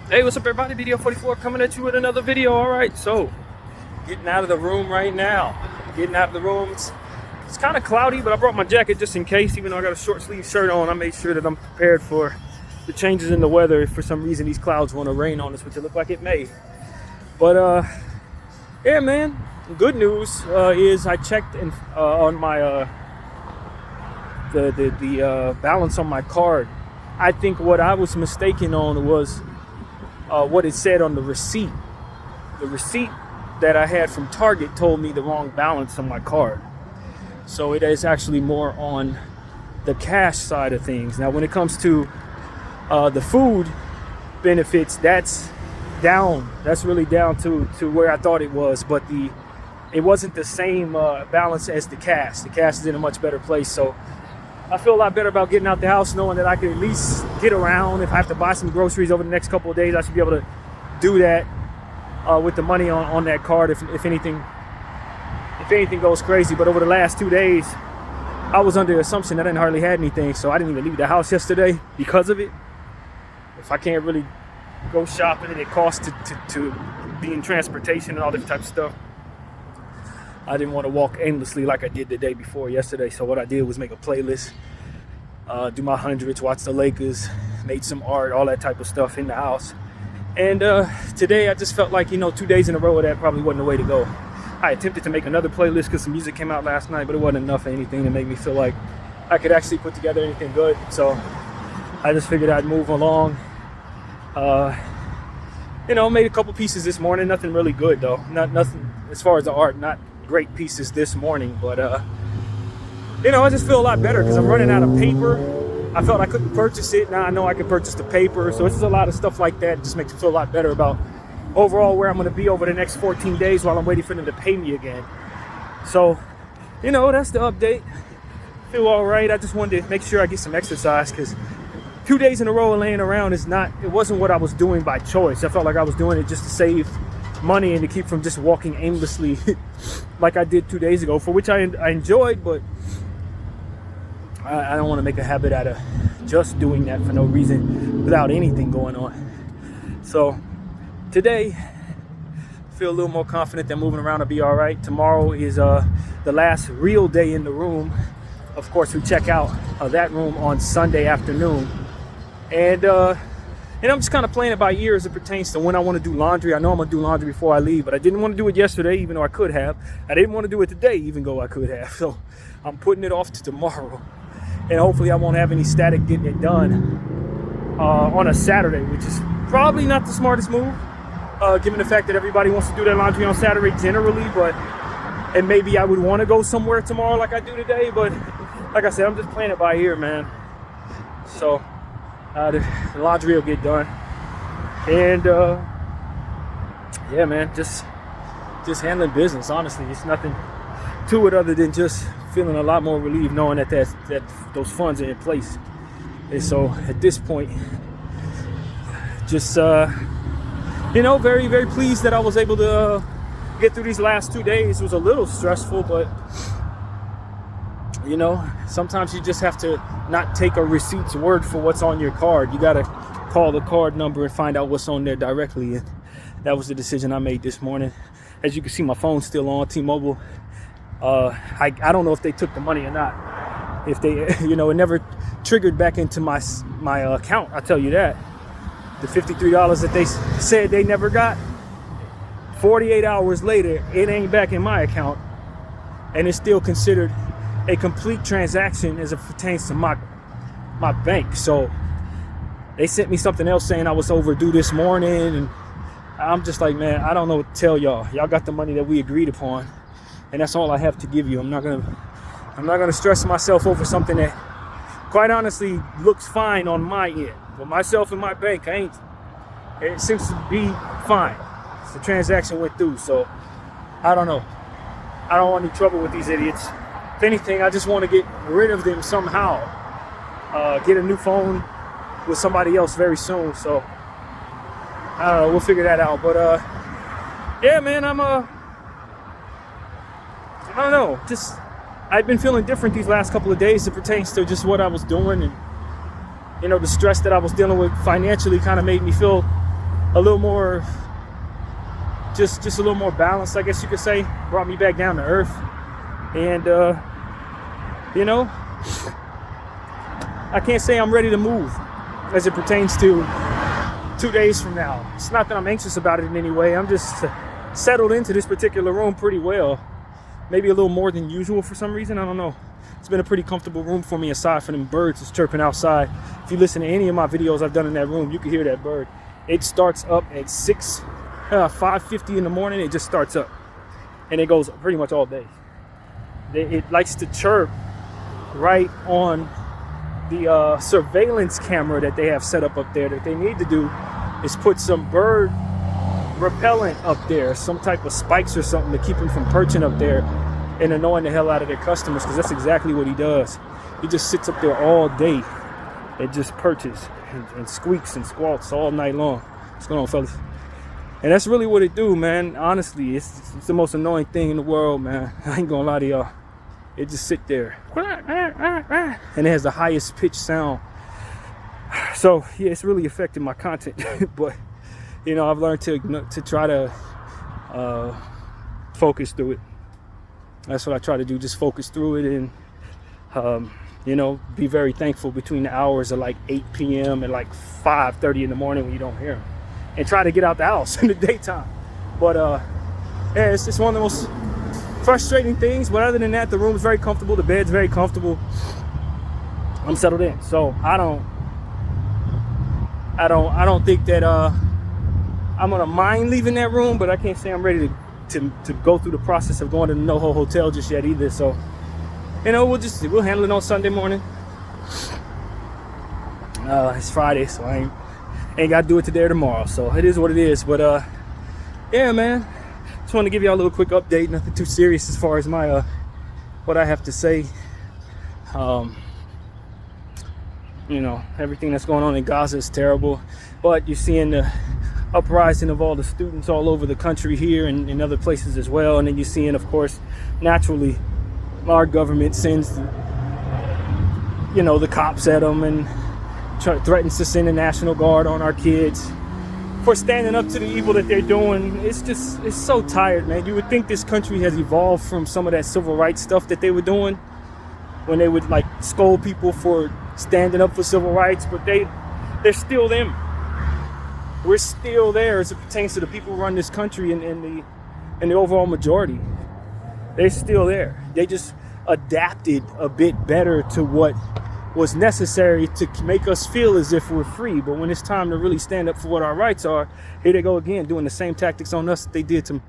Hey, what's up everybody? BDF 44 coming at you with another video. All right, so getting out of the room right now. Getting out of the room. It's kind of cloudy, but I brought my jacket just in case. Even though I got a short sleeve shirt on, I made sure that I'm prepared for the changes in the weather. If for some reason these clouds want to rain on us, which it look like it may. But yeah, man. Good news is I checked on my the balance on my card. I think what I was mistaken on was what it said on the receipt. The receipt that I had from Target told me the wrong balance on my card. So it is actually more on the cash side of things. Now, when it comes to the food benefits, that's down. That's really down to where I thought it was, but it wasn't the same balance as the cash. The cash is in a much better place. So I feel a lot better about getting out the house, knowing that I can at least get around. If I have to buy some groceries over the next couple of days, I should be able to do that with the money on that card. If anything goes crazy. But over the last 2 days, I was under the assumption that I didn't hardly had anything, so I didn't even leave the house yesterday because of it. If I can't really go shopping and it costs to be in transportation and all different types of stuff, I didn't want to walk aimlessly like I did the day before yesterday. So what I did was make a playlist, do my hundreds, watch the Lakers, made some art, all that type of stuff in the house. And today I just felt like, 2 days in a row of that probably wasn't the way to go. I attempted to make another playlist because some music came out last night, but it wasn't enough of anything to make me feel like I could actually put together anything good. So I just figured I'd move along. Made a couple pieces this morning. Nothing really good though. Nothing as far as the art. Not great pieces this morning, but I just feel a lot better because I'm running out of paper. I felt I couldn't purchase it. Now I know I can purchase the paper. So it's just a lot of stuff like that. It just makes me feel a lot better about overall where I'm going to be over the next 14 days while I'm waiting for them to pay me again. So, that's the update. Feel all right. I just wanted to make sure I get some exercise because 2 days in a row of laying around it wasn't what I was doing by choice. I felt like I was doing it just to save money and to keep from just walking aimlessly like I did 2 days ago, for which I enjoyed, but I don't want to make a habit out of just doing that for no reason without anything going on. So today, feel a little more confident that moving around will be all right. Tomorrow is the last real day in the room. Of course, we check out that room on Sunday afternoon. And I'm just kind of playing it by ear as it pertains to when I want to do laundry. I know I'm going to do laundry before I leave, but I didn't want to do it yesterday, even though I could have. I didn't want to do it today, even though I could have. So I'm putting it off to tomorrow. And hopefully I won't have any static getting it done on a Saturday, which is probably not the smartest move, given the fact that everybody wants to do their laundry on Saturday generally. And maybe I would want to go somewhere tomorrow like I do today. But like I said, I'm just playing it by ear, man. So the laundry will get done. And yeah, man, just handling business. Honestly, it's nothing to it other than just feeling a lot more relieved knowing that those funds are in place. And so at this point, just very, very pleased that I was able to get through these last 2 days. It was a little stressful, but sometimes you just have to not take a receipt's word for what's on your card. You got to call the card number and find out what's on there directly. And that was the decision I made this morning. As you can see, my phone's still on T-Mobile. I don't know if they took the money or not. If they, it never triggered back into my account. I'll tell you that. The $53 that they said they never got, 48 hours later, it ain't back in my account. And it's still considered a complete transaction as it pertains to my bank. So they sent me something else saying I was overdue this morning. And I'm just like, man, I don't know what to tell y'all. Y'all got the money that we agreed upon. And that's all I have to give you. I'm not gonna stress myself over something that quite honestly looks fine on my end. But myself and my bank, it seems to be fine. The transaction went through, so I don't know. I don't want any trouble with these idiots. If anything, I just want to get rid of them somehow. Get a new phone with somebody else very soon. So I don't know. We'll figure that out. But yeah, man, I don't know. I've been feeling different these last couple of days. It pertains to just what I was doing, and the stress that I was dealing with financially kind of made me feel a little more, just a little more balanced, I guess you could say. Brought me back down to earth. And, you know, I can't say I'm ready to move as it pertains to 2 days from now. It's not that I'm anxious about it in any way. I'm just settled into this particular room pretty well. Maybe a little more than usual for some reason. I don't know. It's been a pretty comfortable room for me aside from them birds that's chirping outside. If you listen to any of my videos I've done in that room, you can hear that bird. It starts up at 5:50 in the morning. It just starts up. And it goes pretty much all day. It likes to chirp right on the surveillance camera that they have set up there. That they need to do is put some bird repellent up there, some type of spikes or something to keep him from perching up there and annoying the hell out of their customers, because that's exactly what he does. He just sits up there all day and just perches and squeaks and squawks all night long. What's going on, fellas? And that's really what it do, man. Honestly, it's the most annoying thing in the world, man. I ain't gonna lie to y'all. It just sit there and it has the highest pitch sound. So yeah, it's really affecting my content. But you know, I've learned to try to focus through it. That's what I try to do, just focus through it and you know, be very thankful between the hours of like 8 p.m. and like 5:30 in the morning when you don't hear them, and try to get out the house in the daytime. But yeah, it's just one of the most frustrating things. But other than that, the room is very comfortable, the bed's very comfortable. I'm settled in, so I don't think that I'm gonna mind leaving that room, but I can't say I'm ready to go through the process of going to the NoHo Hotel just yet either. So, you know, we'll handle it on Sunday morning. It's Friday, so I ain't got to do it today or tomorrow. So it is what it is. But yeah, man, just want to give y'all a little quick update. Nothing too serious as far as my what I have to say. You know, everything that's going on in Gaza is terrible, but you're seeing the uprising of all the students all over the country here and in other places as well. And then you're seeing, of course, naturally, our government sends, you know, the cops at them and threatens to send the National Guard on our kids for standing up to the evil that they're doing. It's so tired, man. You would think this country has evolved from some of that civil rights stuff that they were doing when they would like scold people for standing up for civil rights, but they're still them. We're still there as it pertains to the people who run this country and the overall majority. They're still there. They just adapted a bit better to what was necessary to make us feel as if we're free. But when it's time to really stand up for what our rights are, here they go again, doing the same tactics on us that they did to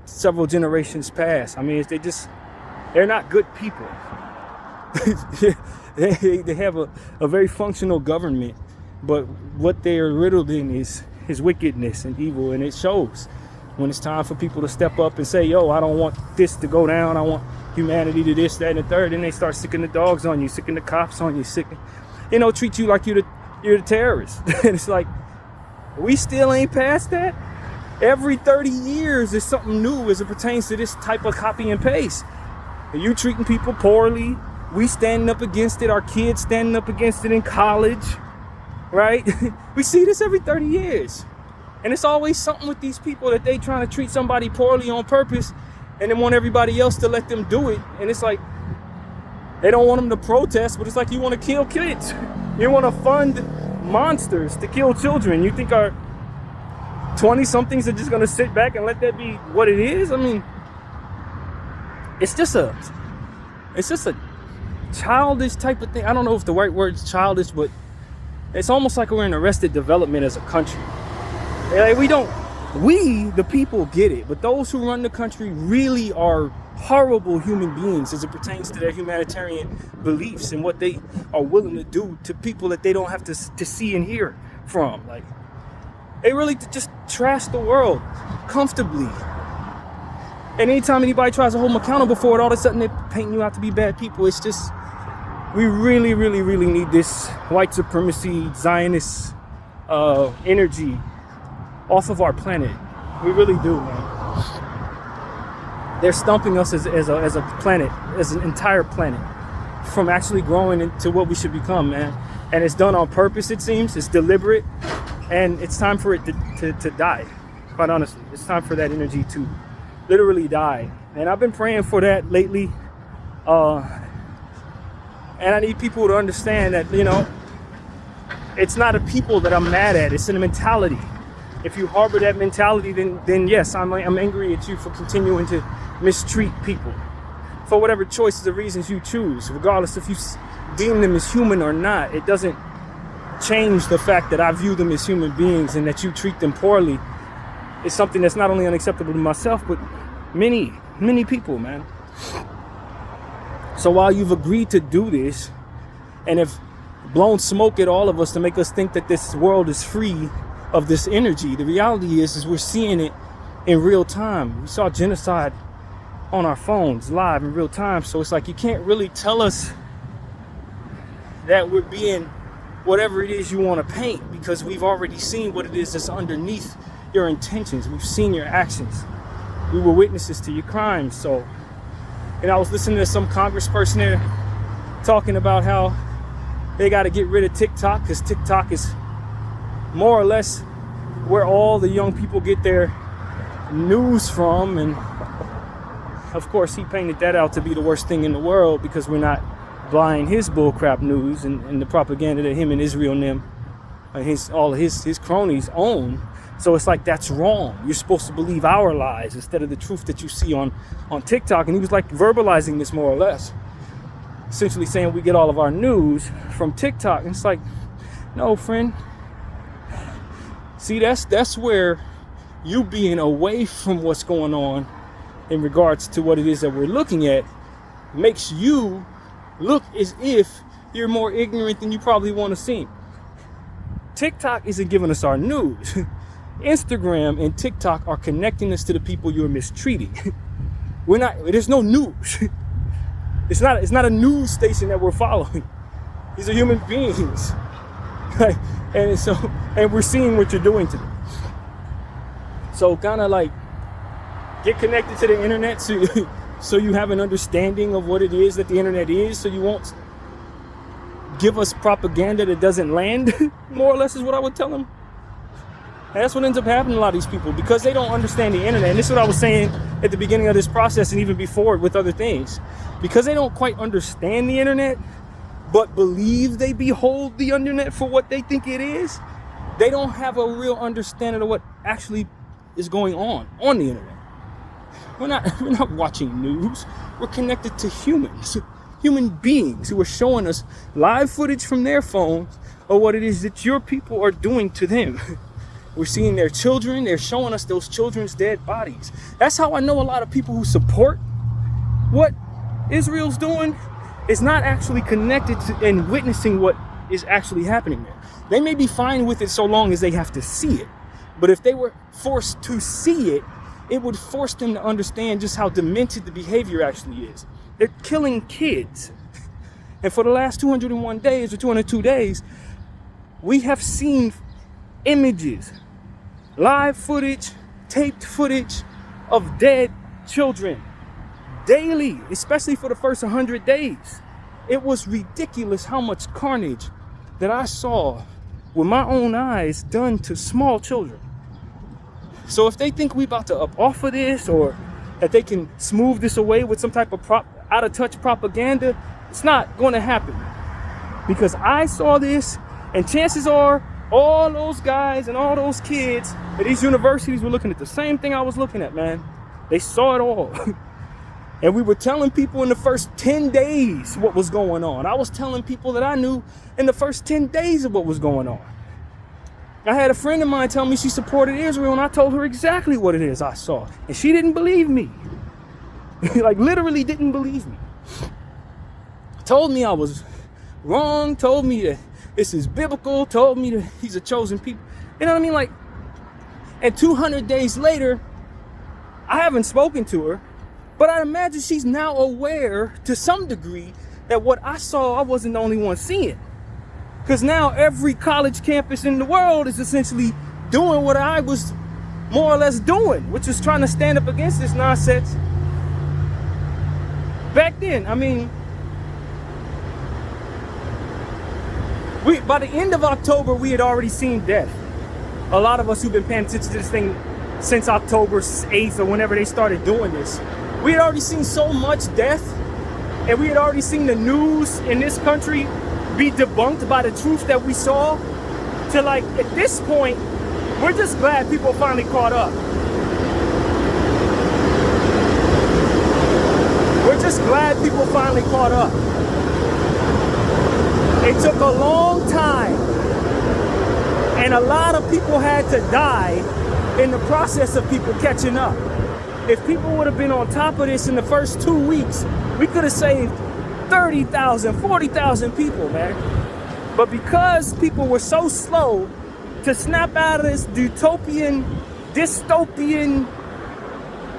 several generations past. I mean, they're not good people. They have a very functional government, but what they are riddled in is wickedness and evil, and it shows. When it's time for people to step up and say, yo, I don't want this to go down, I want humanity to this, that, and the third, and they start sicking the dogs on you, sicking the cops on you, treat you like you're the terrorist. And it's like, we still ain't past that. Every 30 years there's something new as it pertains to this type of copy and paste. And you treating people poorly, we standing up against it, our kids standing up against it in college, right? We see this every 30 years. And it's always something with these people that they trying to treat somebody poorly on purpose and then want everybody else to let them do it. And it's like, they don't want them to protest, but it's like you want to kill kids. You want to fund monsters to kill children. You think our 20-somethings are just going to sit back and let that be what it is? I mean, it's just a childish type of thing. I don't know if the right word is childish, but it's almost like we're in arrested development as a country. Like we, the people, get it, but those who run the country really are horrible human beings as it pertains to their humanitarian beliefs and what they are willing to do to people that they don't have to see and hear from. Like, they really just trash the world comfortably. And anytime anybody tries to hold them accountable for it, all of a sudden they're painting you out to be bad people. It's just, we really, really, really need this white supremacy, Zionist energy off of our planet. We really do, man. They're stumping us as a planet, as an entire planet, from actually growing into what we should become, man. And it's done on purpose, it seems. It's deliberate. And it's time for it to die, quite honestly. It's time for that energy to literally die. And I've been praying for that lately. And I need people to understand that, it's not a people that I'm mad at. It's a mentality. If you harbor that mentality, then yes, I'm angry at you for continuing to mistreat people for whatever choices or reasons you choose, regardless if you deem them as human or not. It doesn't change the fact that I view them as human beings and that you treat them poorly. It's something that's not only unacceptable to myself, but many, many people, man. So while you've agreed to do this and have blown smoke at all of us to make us think that this world is free of this energy, the reality is we're seeing it in real time. We saw genocide on our phones live in real time. So it's like you can't really tell us that we're being whatever it is you want to paint, because we've already seen what it is that's underneath your intentions. We've seen your actions. We were witnesses to your crimes. So, and I was listening to some congressperson there talking about how they got to get rid of TikTok because TikTok is more or less where all the young people get their news from. And of course, he painted that out to be the worst thing in the world because we're not buying his bullcrap news and the propaganda that him and Israel and them, all of his cronies own. So it's like, that's wrong. You're supposed to believe our lies instead of the truth that you see on TikTok. And he was like verbalizing this more or less, essentially saying we get all of our news from TikTok. And it's like, no, friend. See, that's where you being away from what's going on in regards to what it is that we're looking at makes you look as if you're more ignorant than you probably want to seem. TikTok isn't giving us our news. Instagram and TikTok are connecting us to the people you're mistreating. There's no news. It's not a news station that we're following. These are human beings. And we're seeing what you're doing to them. So kind of like get connected to the internet so you have an understanding of what it is that the internet is, so you won't give us propaganda that doesn't land, more or less is what I would tell them. And that's what ends up happening to a lot of these people because they don't understand the internet. And this is what I was saying at the beginning of this process and even before with other things. Because they don't quite understand the internet, but believe they behold the internet for what they think it is, they don't have a real understanding of what actually is going on the internet. We're not watching news. We're connected to human beings who are showing us live footage from their phones of what it is that your people are doing to them. We're seeing their children. They're showing us those children's dead bodies. That's how I know a lot of people who support what Israel's doing is not actually connected to and witnessing what is actually happening there. They may be fine with it so long as they have to see it. But if they were forced to see it, it would force them to understand just how demented the behavior actually is. They're killing kids. And for the last 201 days or 202 days, we have seen images, live footage, taped footage of dead children daily, especially for the first 100 days. It was ridiculous how much carnage that I saw with my own eyes done to small children. So if they think we about to up off of this or that they can smooth this away with some type of out-of-touch propaganda, it's not going to happen. Because I saw this, and chances are all those guys and all those kids at these universities were looking at the same thing I was looking at, man. They saw it all. And we were telling people in the first 10 days what was going on. I was telling people that I knew in the first 10 days of what was going on. I had a friend of mine tell me she supported Israel, and I told her exactly what it is I saw. And she didn't believe me. Like, literally didn't believe me. Told me I was wrong, told me that this is biblical, told me that he's a chosen people. You know what I mean? Like, and 200 days later, I haven't spoken to her, but I imagine she's now aware to some degree that what I saw, I wasn't the only one seeing. Because now every college campus in the world is essentially doing what I was more or less doing, which is trying to stand up against this nonsense. Back then, I mean, by the end of October, we had already seen death. a lot of us who've been paying attention to this thing since October 8th or whenever they started doing this, we had already seen so much death, and we had already seen the news in this country be debunked by the truth that we saw, to like, at this point, we're just glad people finally caught up. We're just glad people finally caught up. It took a long time, and a lot of people had to die in the process of people catching up. If people would have been on top of this in the first 2 weeks, we could have saved 30,000, 40,000 people, man. But because people were so slow to snap out of this dystopian,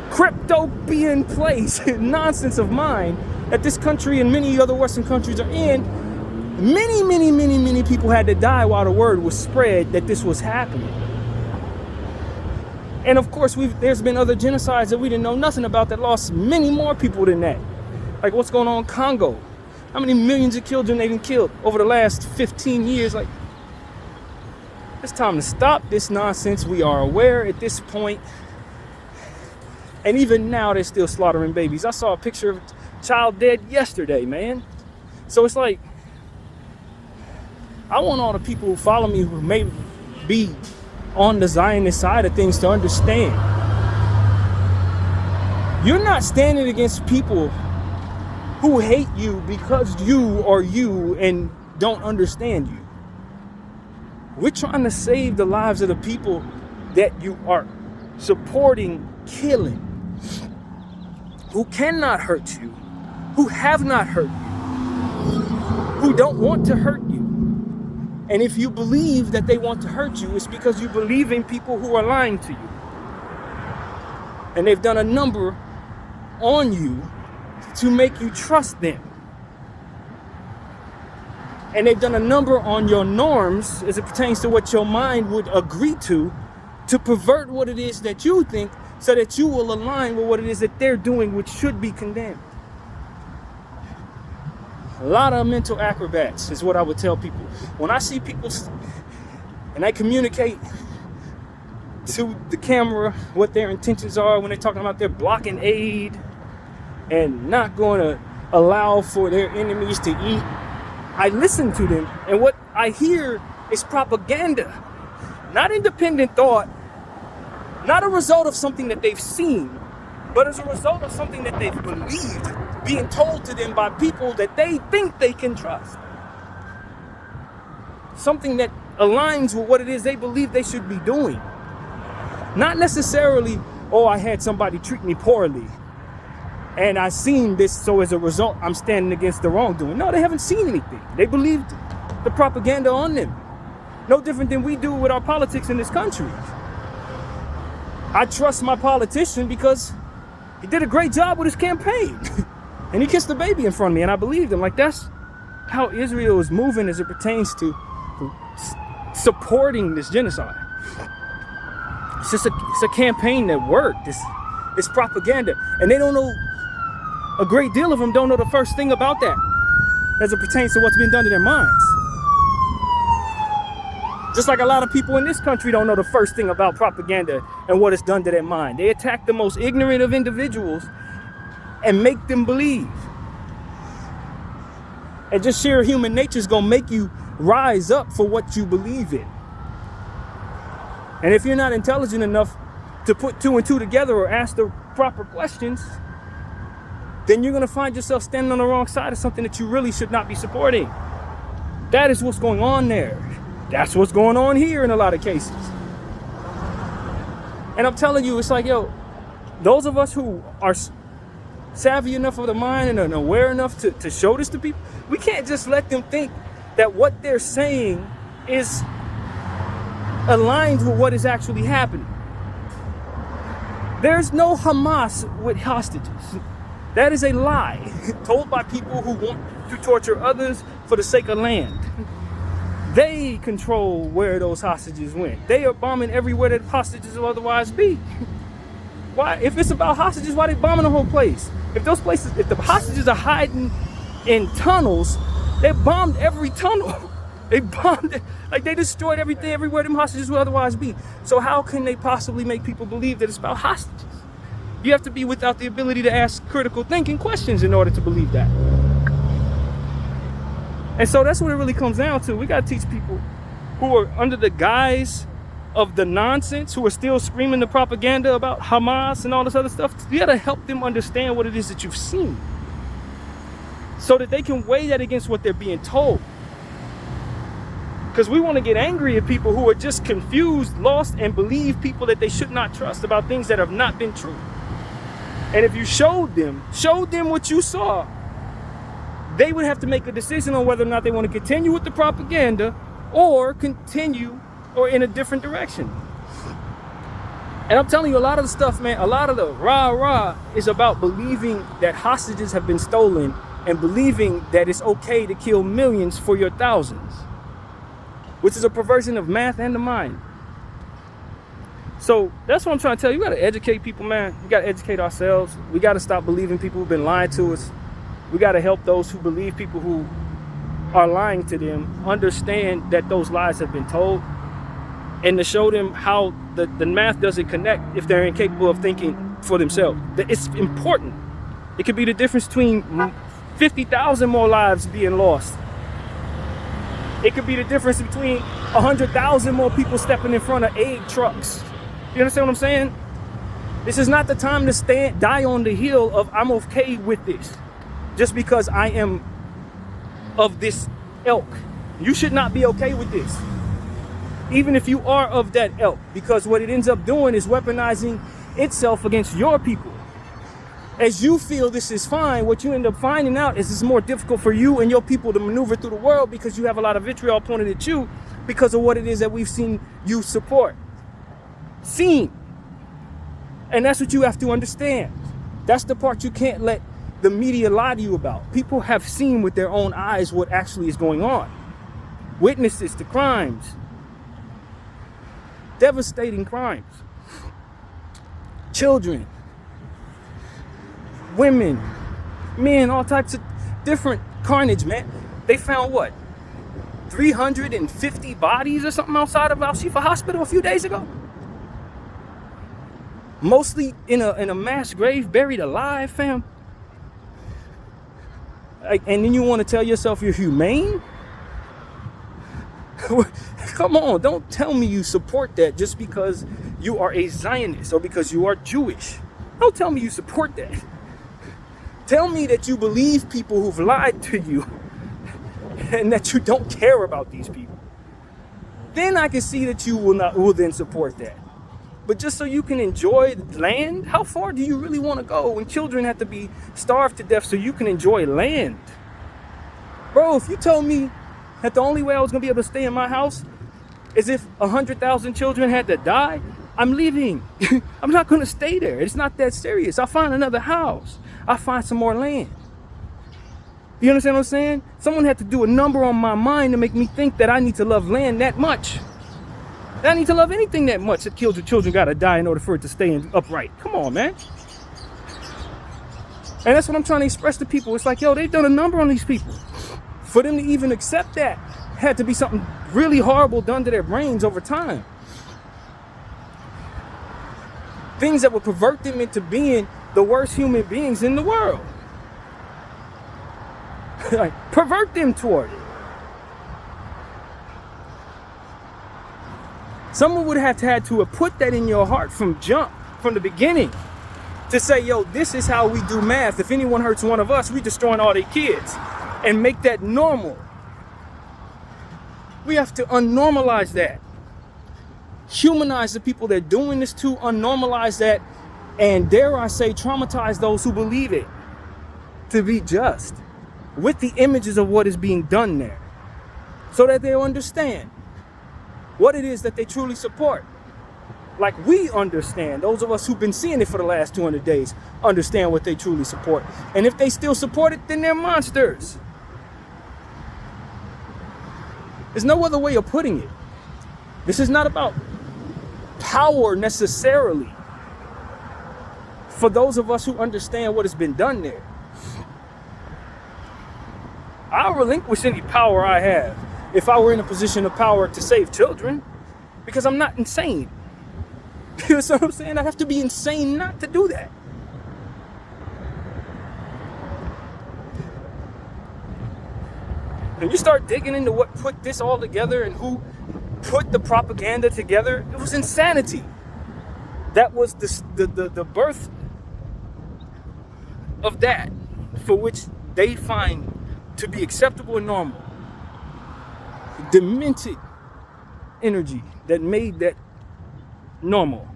cryptopian place, nonsense of mine that this country and many other Western countries are in, many people had to die while the word was spread that this was happening. And of course, there's been other genocides that we didn't know nothing about that lost many more people than that. Like what's going on in Congo. How many millions of children they've been killed over the last 15 years? Like, it's time to stop this nonsense. We are aware at this point. And even now, they're still slaughtering babies. I saw a picture of a child dead yesterday, man. So it's like, I want all the people who follow me who may be on the Zionist side of things to understand. You're not standing against people who hate you because you are you and don't understand you. We're trying to save the lives of the people that you are supporting killing, who cannot hurt you, who have not hurt you, who don't want to hurt you. And if you believe that they want to hurt you, it's because you believe in people who are lying to you. And they've done a number on you to make you trust them. And they've done a number on your norms as it pertains to what your mind would agree to pervert what it is that you think so that you will align with what it is that they're doing, which should be condemned. A lot of mental acrobats is what I would tell people. When I see people and I communicate to the camera what their intentions are when they're talking about they're blocking aid and not going to allow for their enemies to eat, I listen to them, and what I hear is propaganda, not independent thought, not a result of something that they've seen, but as a result of something that they've believed being told to them by people that they think they can trust. Something that aligns with what it is they believe they should be doing. Not necessarily, oh, I had somebody treat me poorly and I seen this, so as a result, I'm standing against the wrongdoing. No, they haven't seen anything. They believed the propaganda on them. No different than we do with our politics in this country. I trust my politician because he did a great job with his campaign. And he kissed the baby in front of me, and I believed him. Like, that's how Israel is moving as it pertains to supporting this genocide. It's just a campaign that worked. It's propaganda. And they don't know, a great deal of them don't know the first thing about that as it pertains to what's been done to their minds. Just like a lot of people in this country don't know the first thing about propaganda and what it's done to their mind. They attack the most ignorant of individuals and make them believe. And just sheer human nature is going to make you rise up for what you believe in. And if you're not intelligent enough to put two and two together or ask the proper questions, then you're going to find yourself standing on the wrong side of something that you really should not be supporting. That is what's going on there. That's what's going on here in a lot of cases. And I'm telling you, it's like, yo, those of us who are savvy enough of the mind and are aware enough to show this to people, we can't just let them think that what they're saying is aligned with what is actually happening. There's no Hamas with hostages. That is a lie told by people who want to torture others for the sake of land. They control where those hostages went. They are bombing everywhere that hostages will otherwise be. Why? If it's about hostages, why are they bombing the whole place? If the hostages are hiding in tunnels, they bombed every tunnel. They bombed it. Like, they destroyed everything everywhere them hostages would otherwise be. So how can they possibly make people believe that it's about hostages? You have to be without the ability to ask critical thinking questions in order to believe that. And so that's what it really comes down to. We got to teach people who are under the guise of the nonsense, who are still screaming the propaganda about Hamas and all this other stuff. You got to help them understand what it is that you've seen, so that they can weigh that against what they're being told. Because we want to get angry at people who are just confused, lost, and believe people that they should not trust about things that have not been true. And if you showed them what you saw, they would have to make a decision on whether or not they want to continue with the propaganda or continue or in a different direction. And I'm telling you, a lot of the stuff, man, a lot of the rah-rah is about believing that hostages have been stolen and believing that it's okay to kill millions for your thousands, which is a perversion of math and the mind. So that's what I'm trying to tell you. You got to educate people, man. We got to educate ourselves. We got to stop believing people who've been lying to us. We got to help those who believe people who are lying to them understand that those lies have been told, and to show them how the math doesn't connect if they're incapable of thinking for themselves. It's important. It could be the difference between 50,000 more lives being lost. It could be the difference between 100,000 more people stepping in front of aid trucks. You understand what I'm saying? This is not the time to die on the hill of I'm okay with this just because I am of this ilk. You should not be okay with this, even if you are of that ilk, because what it ends up doing is weaponizing itself against your people. As you feel this is fine, what you end up finding out is it's more difficult for you and your people to maneuver through the world because you have a lot of vitriol pointed at you because of what it is that we've seen you support. And that's what you have to understand. That's the part you can't let the media lie to you about. People have seen with their own eyes what actually is going on. Witnesses to crimes. Devastating crimes. Children. Women. Men, all types of different carnage, man. They found what? 350 bodies or something outside of Al-Shifa Hospital a few days ago? Mostly in a mass grave, buried alive, fam. And then you want to tell yourself you're humane? Come on, don't tell me you support that just because you are a Zionist or because you are Jewish. Don't tell me you support that. Tell me that you believe people who've lied to you and that you don't care about these people. Then I can see that you will then support that. But just so you can enjoy land, how far do you really want to go when children have to be starved to death so you can enjoy land? Bro, if you told me that the only way I was going to be able to stay in my house is if 100,000 children had to die, I'm leaving. I'm not going to stay there. It's not that serious. I'll find another house. I'll find some more land. You understand what I'm saying? Someone had to do a number on my mind to make me think that I need to love land that much. I need to love anything that much that kills your children gotta die in order for it to stay upright. Come on, man. And that's what I'm trying to express to people. It's like, yo, they've done a number on these people. For them to even accept that had to be something really horrible done to their brains over time. Things that would pervert them into being the worst human beings in the world. Like, pervert them toward it. Someone would have had to have put that in your heart from the beginning, to say, yo, this is how we do math. If anyone hurts one of us, we destroying all their kids, and make that normal. We have to unnormalize that. Humanize the people they're doing this to, unnormalize that, and dare I say, traumatize those who believe it, to be just, with the images of what is being done there, so that they'll understand what it is that they truly support. Like we understand, those of us who've been seeing it for the last 200 days, understand what they truly support. And if they still support it, then they're monsters. There's no other way of putting it. This is not about power necessarily. For those of us who understand what has been done there, I'll relinquish any power I have if I were in a position of power to save children, because I'm not insane. You know what I'm saying? I have to be insane not to do that. When you start digging into what put this all together and who put the propaganda together, it was insanity. That was the birth of that for which they find to be acceptable and normal. Demented energy that made that normal.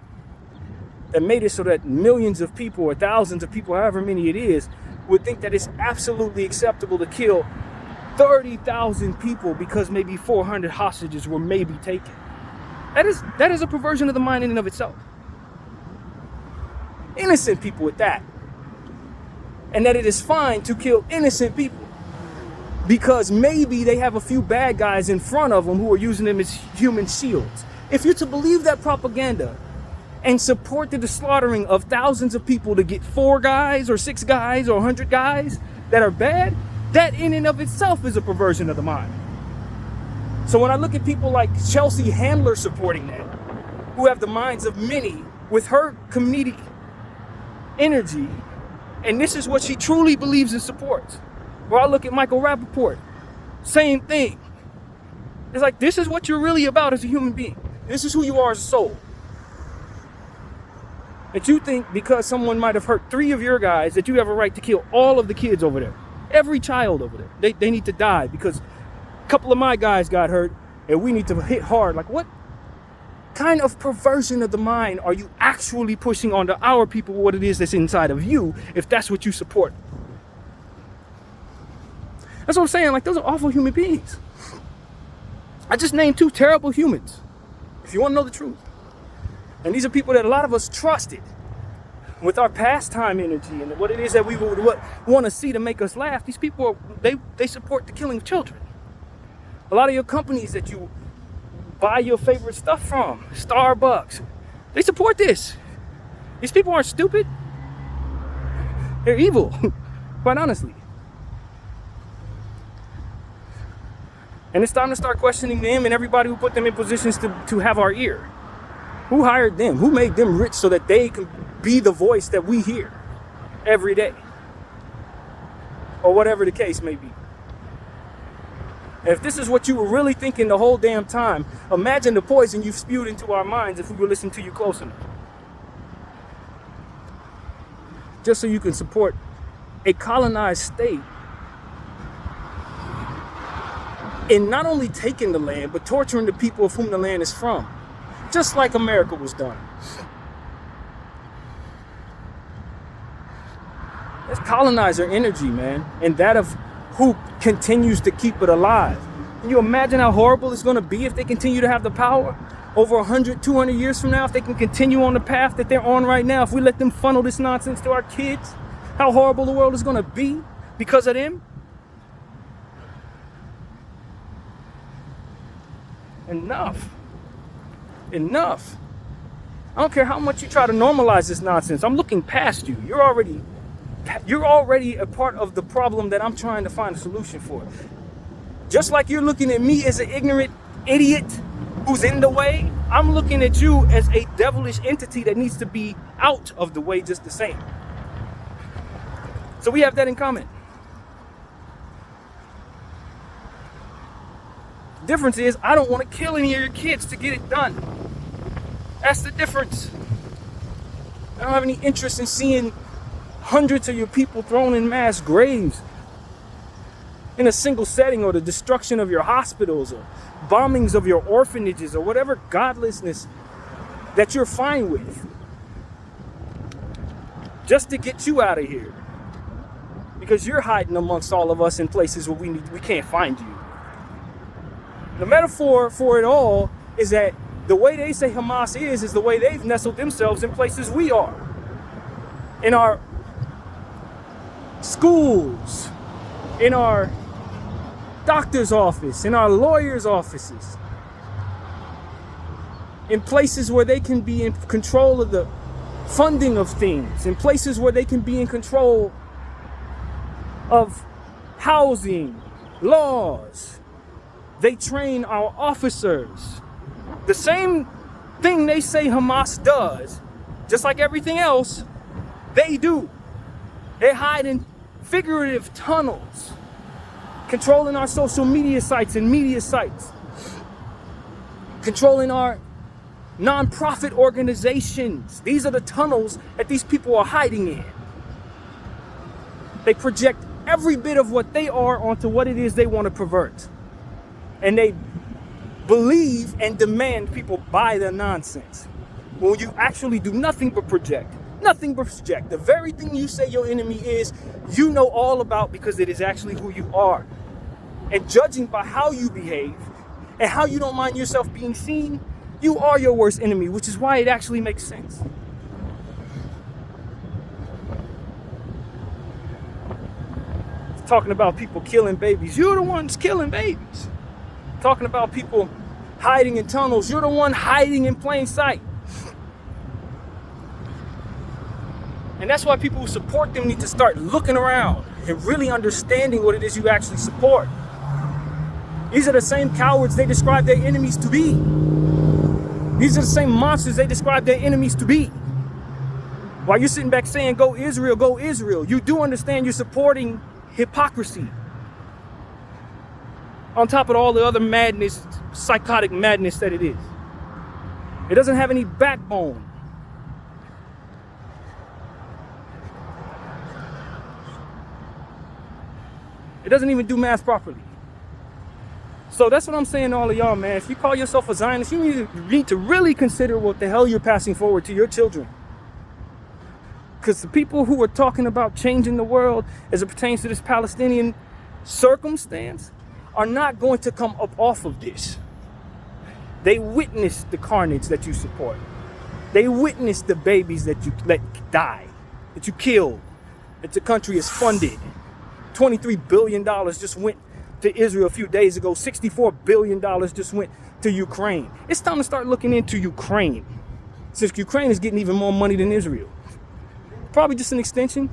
That made it so that millions of people or thousands of people, however many it is, would think that it's absolutely acceptable to kill 30,000 people because maybe 400 hostages were maybe taken. That is a perversion of the mind in and of itself. Innocent people at that. And that it is fine to kill innocent people because maybe they have a few bad guys in front of them who are using them as human shields. If you're to believe that propaganda and support the slaughtering of thousands of people to get 4 guys or 6 guys or 100 guys that are bad, that in and of itself is a perversion of the mind. So when I look at people like Chelsea Handler supporting that, who have the minds of many with her comedic energy, and this is what she truly believes and supports. Or I look at Michael Rappaport, same thing. It's like, this is what you're really about as a human being. This is who you are as a soul. That you think because someone might have hurt 3 of your guys that you have a right to kill all of the kids over there. Every child over there. They need to die because a couple of my guys got hurt and we need to hit hard. Like, what kind of perversion of the mind are you actually pushing onto our people what it is that's inside of you if that's what you support? That's what I'm saying. Like, those are awful human beings. I just named 2 terrible humans, if you want to know the truth. And these are people that a lot of us trusted with our pastime energy and what it is that we would want to see to make us laugh. These people, they support the killing of children. A lot of your companies that you buy your favorite stuff from, Starbucks, they support this. These people aren't stupid. They're evil, quite honestly. And it's time to start questioning them and everybody who put them in positions to have our ear. Who hired them? Who made them rich so that they can be the voice that we hear every day? Or whatever the case may be. If this is what you were really thinking the whole damn time, imagine the poison you've spewed into our minds if we were listening to you close enough. Just so you can support a colonized state in not only taking the land, but torturing the people of whom the land is from. Just like America was done. That's colonizer energy, man. And that of who continues to keep it alive. Can you imagine how horrible it's going to be if they continue to have the power over 100, 200 years from now? If they can continue on the path that they're on right now, if we let them funnel this nonsense to our kids, how horrible the world is going to be because of them? Enough. Enough. I don't care how much you try to normalize this nonsense. I'm looking past you. You're already a part of the problem that I'm trying to find a solution for. Just like you're looking at me as an ignorant idiot who's in the way, I'm looking at you as a devilish entity that needs to be out of the way just the same. So we have that in common. The difference is I don't want to kill any of your kids to get it done. That's the difference. I don't have any interest in seeing hundreds of your people thrown in mass graves in a single setting, or the destruction of your hospitals, or bombings of your orphanages, or whatever godlessness that you're fine with, just to get you out of here because you're hiding amongst all of us in places where we can't find you. The metaphor for it all is that the way they say Hamas is the way they've nestled themselves in places we are. In our schools, in our doctor's office, in our lawyer's offices, in places where they can be in control of the funding of things, in places where they can be in control of housing, laws, They train our officers. The same thing they say Hamas does, just like everything else, they do. They hide in figurative tunnels, controlling our social media sites and media sites, controlling our non-profit organizations. These are the tunnels that these people are hiding in. They project every bit of what they are onto what it is they want to pervert. And they believe and demand people buy their nonsense. When you actually do nothing but project. Nothing but project. The very thing you say your enemy is, you know all about because it is actually who you are. And judging by how you behave and how you don't mind yourself being seen, you are your worst enemy, which is why it actually makes sense. It's talking about people killing babies. You're the ones killing babies. Talking about people hiding in tunnels. You're the one hiding in plain sight. And that's why people who support them need to start looking around and really understanding what it is you actually support. These are the same cowards they describe their enemies to be. These are the same monsters they describe their enemies to be. While you're sitting back saying, go Israel, you do understand you're supporting hypocrisy. On top of all the other madness, psychotic madness that it is. It doesn't have any backbone. It doesn't even do math properly. So that's what I'm saying to all of y'all, man. If you call yourself a Zionist, you need to really consider what the hell you're passing forward to your children. Because the people who are talking about changing the world as it pertains to this Palestinian circumstance are not going to come up off of this. They witnessed the carnage that you support. They witnessed the babies that you let die, that you killed, that the country is funded. $23 billion just went to Israel a few days ago. $64 billion just went to Ukraine. It's time to start looking into Ukraine, since Ukraine is getting even more money than Israel. Probably just an extension.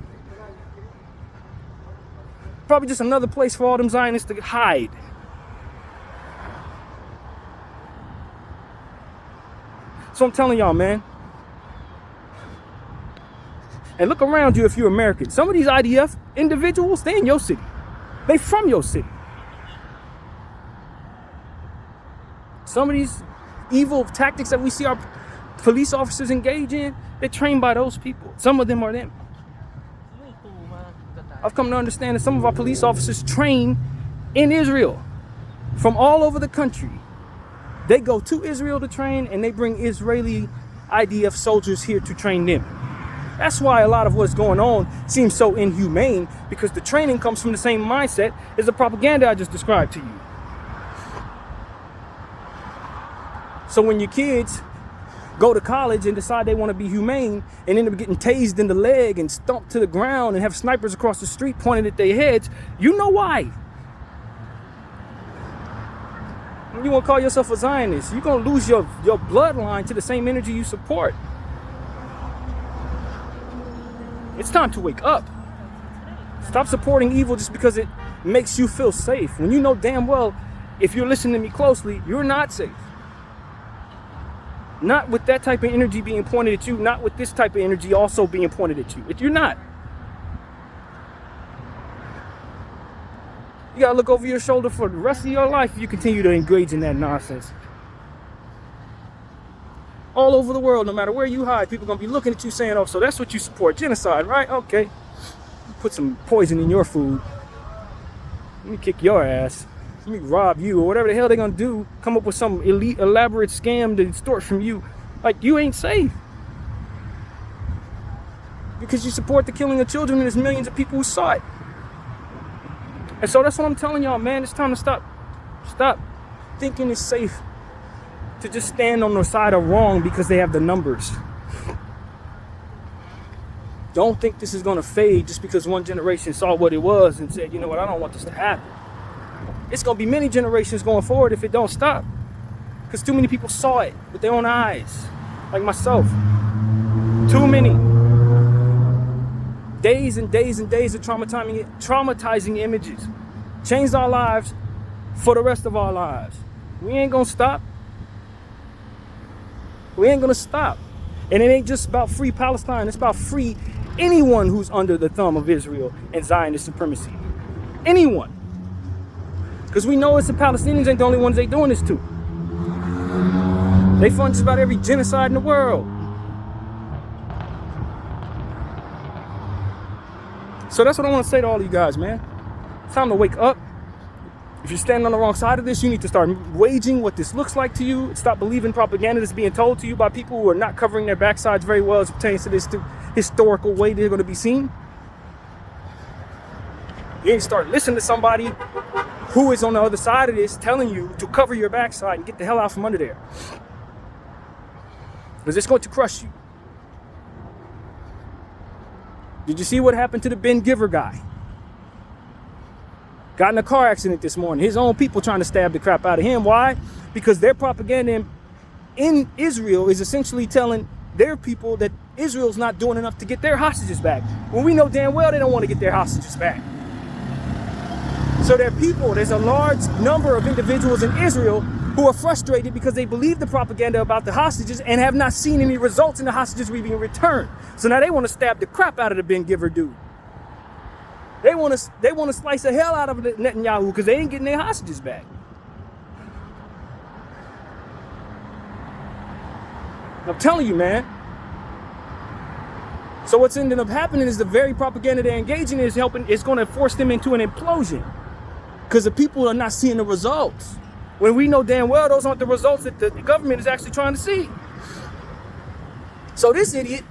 Probably just another place for all them Zionists to hide. So I'm telling y'all, man. And look around you if you're American. Some of these IDF individuals, they in your city. They from your city. Some of these evil tactics that we see our police officers engage in, they're trained by those people. Some of them are them. I've come to understand that some of our police officers train in Israel from all over the country. They go to Israel to train, and they bring Israeli IDF soldiers here to train them. That's why a lot of what's going on seems so inhumane, because the training comes from the same mindset as the propaganda I just described to you. So when your kids go to college and decide they want to be humane and end up getting tased in the leg and stomped to the ground and have snipers across the street pointed at their heads, you know why. When you want to call yourself a Zionist, you're going to lose your bloodline to the same energy you support. It's time to wake up. Stop supporting evil just because it makes you feel safe, when you know damn well, if you're listening to me closely, you're not safe. Not with that type of energy being pointed at you, not with this type of energy also being pointed at you. If you're not. You gotta look over your shoulder for the rest of your life if you continue to engage in that nonsense. All over the world, no matter where you hide, people are gonna be looking at you saying, oh, so that's what you support, genocide, right? Okay. Put some poison in your food. Let me kick your ass. Let me rob you, or whatever the hell they're gonna do. Come up with some elaborate scam to extort from you. Like, you ain't safe. Because you support the killing of children, and there's millions of people who saw it. And so that's what I'm telling y'all, man. It's time to stop thinking it's safe to just stand on the side of wrong because they have the numbers. Don't think this is gonna fade just because one generation saw what it was and said, you know what, I don't want this to happen. It's gonna be many generations going forward if it don't stop. Because too many people saw it with their own eyes. Like myself. Too many. Days and days and days of traumatizing images. Changed our lives for the rest of our lives. We ain't gonna stop. We ain't gonna stop. And it ain't just about free Palestine. It's about free anyone who's under the thumb of Israel and Zionist supremacy. Anyone. Because we know it's the Palestinians ain't the only ones they doing this to. They fund just about every genocide in the world. So that's what I want to say to all of you guys, man. It's time to wake up. If you're standing on the wrong side of this, you need to start waging what this looks like to you. Stop believing propaganda that's being told to you by people who are not covering their backsides very well as it pertains to this historical way they're going to be seen. You need to start listening to somebody who is on the other side of this telling you to cover your backside and get the hell out from under there. Because it's going to crush you. Did you see what happened to the Ben Giver guy? Got in a car accident this morning. His own people trying to stab the crap out of him. Why? Because their propaganda in Israel is essentially telling their people that Israel's not doing enough to get their hostages back. When we know damn well they don't want to get their hostages back. So their people, there's a large number of individuals in Israel who are frustrated because they believe the propaganda about the hostages and have not seen any results in the hostages being returned. So now they want to stab the crap out of the Ben Giver dude. They want to slice the hell out of Netanyahu because they ain't getting their hostages back. I'm telling you, man. So what's ended up happening is the very propaganda they're engaging in is going to force them into an implosion because the people are not seeing the results. When we know damn well those aren't the results that the government is actually trying to see. So this idiot,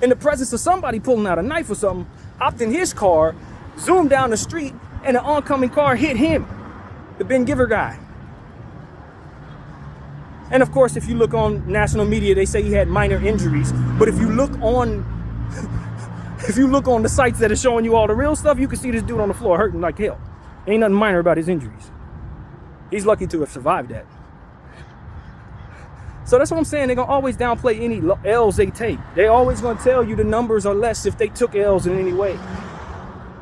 in the presence of somebody pulling out a knife or something, hopped in his car, zoomed down the street, and an oncoming car hit him, the Ben Giver guy. And of course, if you look on national media, they say he had minor injuries. But if you look on the sites that are showing you all the real stuff, you can see this dude on the floor hurting like hell. Ain't nothing minor about his injuries. He's lucky to have survived that. So that's what I'm saying. They're going to always downplay any L's they take. They're always going to tell you the numbers are less if they took L's in any way.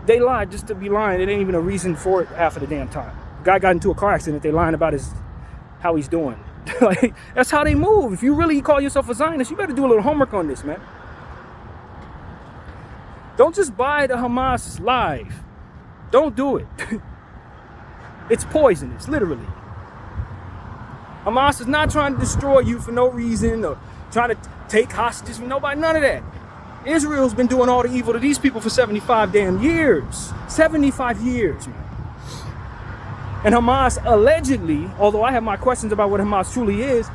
They lied just to be lying. It ain't even a reason for it half of the damn time. Guy got into a car accident. They lying about how he's doing. Like, that's how they move. If you really call yourself a Zionist, you better do a little homework on this, man. Don't just buy the Hamas live. Don't do it. It's poisonous, literally. Hamas is not trying to destroy you for no reason or trying to take hostages from nobody, none of that. Israel's been doing all the evil to these people for 75 damn years. 75 years, man. And Hamas allegedly, although I have my questions about what Hamas truly is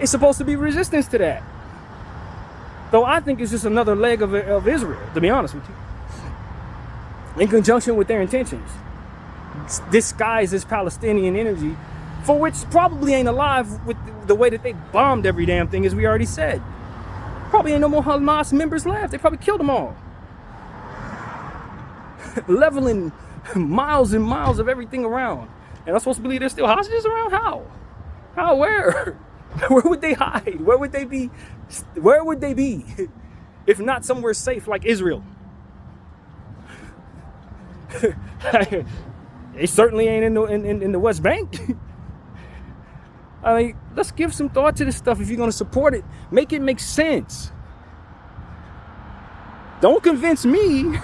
supposed to be resistance to that. Though I think it's just another leg of Israel, to be honest with you. In conjunction with their intentions. Disguised as Palestinian energy, for which probably ain't alive with the way that they bombed every damn thing, as we already said. Probably ain't no more Hamas members left. They probably killed them all. Leveling miles and miles of everything around. And I'm supposed to believe there's still hostages around? How? How? Where? Where would they hide? Where would they be? Where would they be? If not somewhere safe like Israel. They certainly ain't in the West Bank. I mean, let's give some thought to this stuff. If you're going to support it, make it make sense. Don't convince me.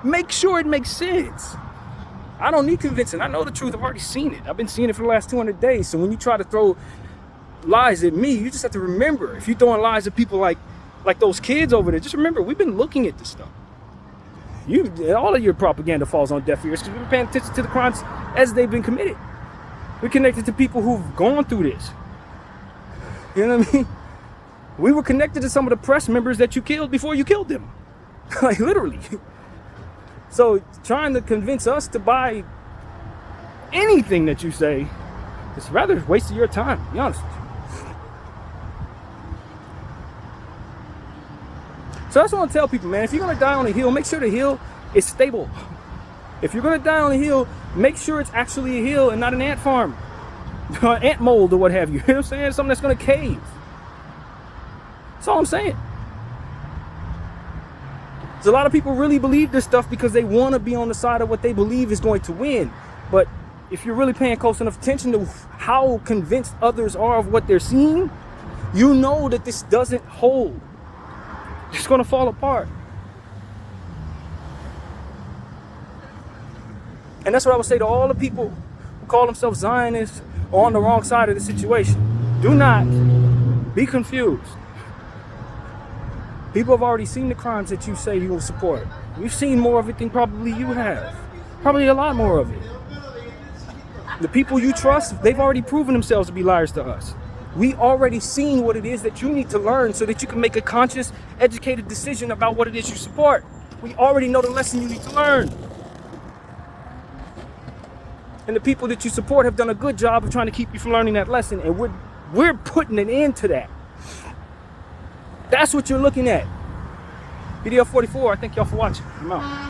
Make sure it makes sense. I don't need convincing. I know the truth. I've already seen it. I've been seeing it for the last 200 days. So when you try to throw lies at me, you just have to remember. If you're throwing lies at people like those kids over there, just remember, we've been looking at this stuff. All of your propaganda falls on deaf ears because we've been paying attention to the crimes as they've been committed. We're connected to people who've gone through this. You know what I mean? We were connected to some of the press members that you killed before you killed them. Like, literally. So trying to convince us to buy anything that you say is rather a waste of your time, to be honest with you. So that's what I want to tell people, man. If you're going to die on a hill, make sure the hill is stable. If you're going to die on a hill, make sure it's actually a hill and not an ant farm. Ant mold or what have you. You know what I'm saying? Something that's going to cave. That's all I'm saying. There's a lot of people really believe this stuff because they want to be on the side of what they believe is going to win. But if you're really paying close enough attention to how convinced others are of what they're seeing, you know that this doesn't hold. It's going to fall apart. And that's what I would say to all the people who call themselves Zionists or on the wrong side of the situation. Do not be confused. People have already seen the crimes that you say you will support. We've seen more of it than probably you have. Probably a lot more of it. The people you trust, they've already proven themselves to be liars to us. We already seen what it is that you need to learn so that you can make a conscious, educated decision about what it is you support. We already know the lesson you need to learn. And the people that you support have done a good job of trying to keep you from learning that lesson. And we're putting an end to that. That's what you're looking at. BDF 44, I thank y'all for watching. I'm out.